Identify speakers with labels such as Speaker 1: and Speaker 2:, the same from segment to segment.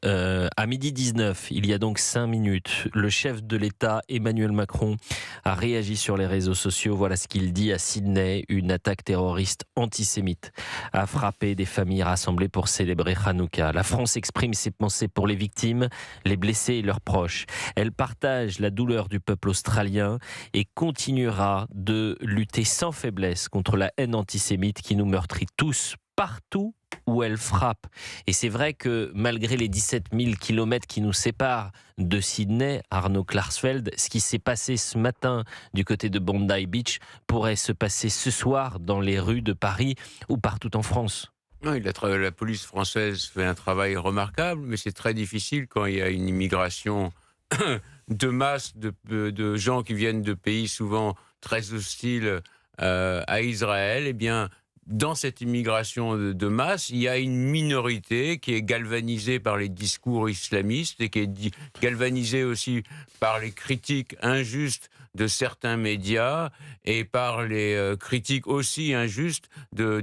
Speaker 1: À midi 19, il y a donc 5 minutes, le chef de l'État, Emmanuel Macron, a réagi sur les réseaux sociaux. Voilà ce qu'il dit à Sydney. Une attaque terroriste antisémite a frappé des familles rassemblées pour célébrer Hanouka. La France exprime ses pensées pour les victimes, les blessés et leurs proches. Elle partage la douleur du peuple australien et continuera de lutter sans faiblesse contre la haine antisémite qui nous meurtrit tous, partout où elle frappe. Et c'est vrai que malgré les 17 000 kilomètres qui nous séparent de Sydney, Arnaud Klarsfeld, ce qui s'est passé ce matin du côté de Bondi Beach pourrait se passer ce soir dans les rues de Paris ou partout en France.
Speaker 2: Oui, la police française fait un travail remarquable, mais c'est très difficile quand il y a une immigration de masse de gens qui viennent de pays souvent très hostiles à Israël. Eh bien, dans cette immigration de masse, il y a une minorité qui est galvanisée par les discours islamistes et qui est galvanisée aussi par les critiques injustes de certains médias et par les critiques aussi injustes de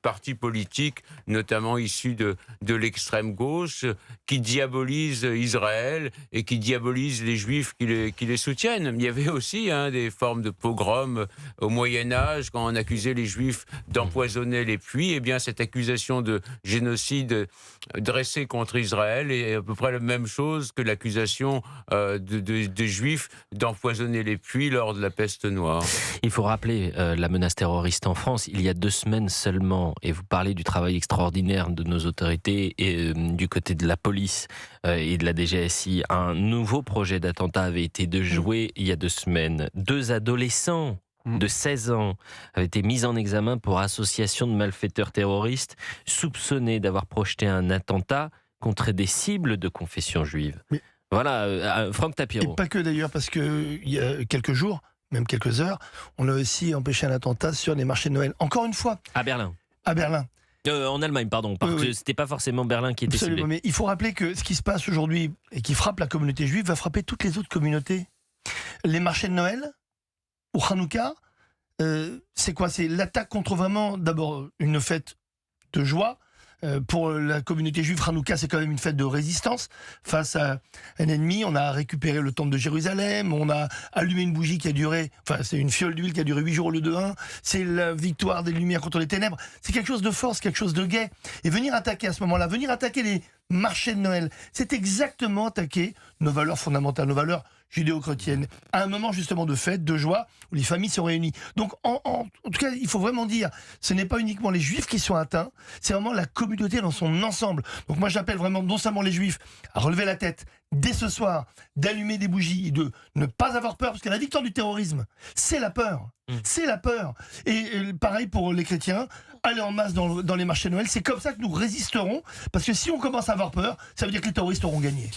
Speaker 2: partis politiques, notamment issus de l'extrême gauche, qui diabolisent Israël et qui diabolisent les Juifs qui les soutiennent. Il y avait aussi des formes de pogroms au Moyen-Âge, quand on accusait les Juifs d'empoisonner les puits. Eh bien, cette accusation de génocide dressée contre Israël est à peu près la même chose que l'accusation des Juifs d'empoisonner les puits lors de la peste noire.
Speaker 1: Il faut rappeler la menace terroriste en France, il y a 2 semaines seulement, et vous parlez du travail extraordinaire de nos autorités et du côté de la police et de la DGSI. Un nouveau projet d'attentat avait été déjoué il y a 2 semaines. 2 adolescents de 16 ans avaient été mis en examen pour association de malfaiteurs terroristes soupçonnés d'avoir projeté un attentat contre des cibles de confession juive.
Speaker 3: Mais...
Speaker 1: Voilà, Franck Tapiro.
Speaker 3: Et pas que d'ailleurs, parce qu'il y a quelques jours, même quelques heures, on a aussi empêché un attentat sur les marchés de Noël. Encore une fois.
Speaker 1: À Berlin.
Speaker 3: À Berlin.
Speaker 1: En Allemagne, pardon, parce que c'était pas forcément Berlin qui était
Speaker 3: Absolument,
Speaker 1: ciblé.
Speaker 3: mais il faut rappeler que ce qui se passe aujourd'hui et qui frappe la communauté juive va frapper toutes les autres communautés. Les marchés de Noël, ou Hanouka, c'est quoi? C'est l'attaque contre vraiment, d'abord, une fête de joie. Pour la communauté juive, Hanouka, c'est quand même une fête de résistance face à un ennemi. On a récupéré le temple de Jérusalem, on a allumé une bougie qui a duré, enfin c'est une fiole d'huile qui a duré 8 jours au lieu de 1. C'est la victoire des lumières contre les ténèbres. C'est quelque chose de fort, c'est quelque chose de gai. Et venir attaquer à ce moment-là, venir attaquer les marchés de Noël, c'est exactement attaquer nos valeurs fondamentales, nos valeurs judéo-chrétiennes, à un moment justement de fête, de joie, où les familles sont réunies. Donc en tout cas, il faut vraiment dire, ce n'est pas uniquement les juifs qui sont atteints, c'est vraiment la communauté dans son ensemble. Donc moi j'appelle vraiment non seulement les juifs à relever la tête dès ce soir, d'allumer des bougies, de ne pas avoir peur, parce que la victoire du terrorisme, c'est la peur. C'est la peur. Et pareil pour les chrétiens, aller en masse dans les marchés de Noël, c'est comme ça que nous résisterons, parce que si on commence à avoir peur, ça veut dire que les terroristes auront gagné.